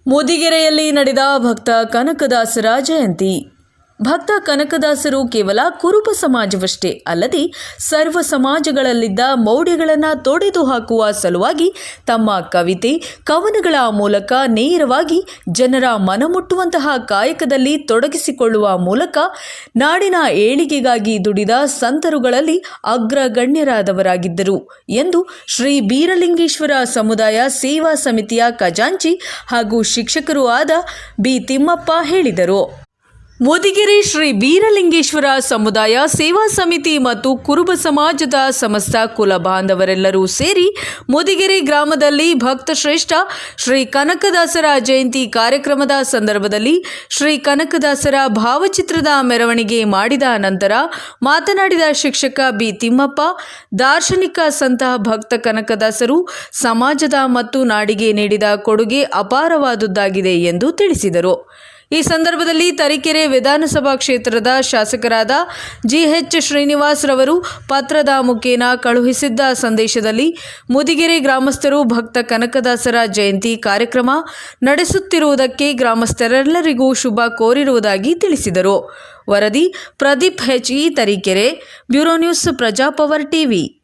ಮೂಡಿಗೆರೆಯಲ್ಲಿ ನಡೆದ ಭಕ್ತ ಕನಕದಾಸರ ಜಯಂತಿ. ಭಕ್ತ ಕನಕದಾಸರು ಕೇವಲ ಕುರುಬ ಸಮಾಜವಷ್ಟೇ ಅಲ್ಲದೆ ಸರ್ವ ಸಮಾಜಗಳಲ್ಲಿದ್ದ ಮೌಢ್ಯಗಳನ್ನು ತೊಡೆದು ಹಾಕುವ ಸಲುವಾಗಿ ತಮ್ಮ ಕವಿತೆ, ಕವನಗಳ ಮೂಲಕ ನೇರವಾಗಿ ಜನರ ಮನಮುಟ್ಟುವಂತಹ ಕಾಯಕದಲ್ಲಿ ತೊಡಗಿಸಿಕೊಳ್ಳುವ ಮೂಲಕ ನಾಡಿನ ಏಳಿಗೆಗಾಗಿ ದುಡಿದ ಸಂತರುಗಳಲ್ಲಿ ಅಗ್ರಗಣ್ಯರಾದವರಾಗಿದ್ದರು ಎಂದು ಶ್ರೀ ಬೀರಲಿಂಗೇಶ್ವರ ಸಮುದಾಯ ಸೇವಾ ಸಮಿತಿಯ ಖಜಾಂಚಿ ಹಾಗೂ ಶಿಕ್ಷಕರೂ ಆದ ಬಿ ತಿಮ್ಮಪ್ಪ ಹೇಳಿದರು. ಮೂಡಿಗೆರೆ ಶ್ರೀ ಬೀರಲಿಂಗೇಶ್ವರ ಸಮುದಾಯ ಸೇವಾ ಸಮಿತಿ ಮತ್ತು ಕುರುಬ ಸಮಾಜದ ಸಮಸ್ತ ಕುಲ ಬಾಂಧವರೆಲ್ಲರೂ ಸೇರಿ ಮೂಡಿಗೆರೆ ಗ್ರಾಮದಲ್ಲಿ ಭಕ್ತ ಶ್ರೇಷ್ಠ ಶ್ರೀ ಕನಕದಾಸರ ಜಯಂತಿ ಕಾರ್ಯಕ್ರಮದ ಸಂದರ್ಭದಲ್ಲಿ ಶ್ರೀ ಕನಕದಾಸರ ಭಾವಚಿತ್ರದ ಮೆರವಣಿಗೆ ಮಾಡಿದ ನಂತರ ಮಾತನಾಡಿದ ಶಿಕ್ಷಕ ಬಿ ತಿಮ್ಮಪ್ಪ, ದಾರ್ಶನಿಕ ಸಂತ ಭಕ್ತ ಕನಕದಾಸರು ಸಮಾಜದ ಮತ್ತು ನಾಡಿಗೆ ನೀಡಿದ ಕೊಡುಗೆ ಅಪಾರವಾದುದಾಗಿದೆ ಎಂದು ತಿಳಿಸಿದರು. ಈ ಸಂದರ್ಭದಲ್ಲಿ ತರೀಕೆರೆ ವಿಧಾನಸಭಾ ಕ್ಷೇತ್ರದ ಶಾಸಕರಾದ ಜಿಎಚ್ ಶ್ರೀನಿವಾಸ್ ರವರು ಪತ್ರದ ಮುಖೇನ ಕಳುಹಿಸಿದ್ದ ಸಂದೇಶದಲ್ಲಿ ಮೂಡಿಗೆರೆ ಗ್ರಾಮಸ್ಥರು ಭಕ್ತ ಕನಕದಾಸರ ಜಯಂತಿ ಕಾರ್ಯಕ್ರಮ ನಡೆಸುತ್ತಿರುವುದಕ್ಕೆ ಗ್ರಾಮಸ್ಥರೆಲ್ಲರಿಗೂ ಶುಭ ಕೋರಿರುವುದಾಗಿ ತಿಳಿಸಿದರು. ವರದಿ Pradeep HE, Tarikere. Bureau news, Prajapower TV.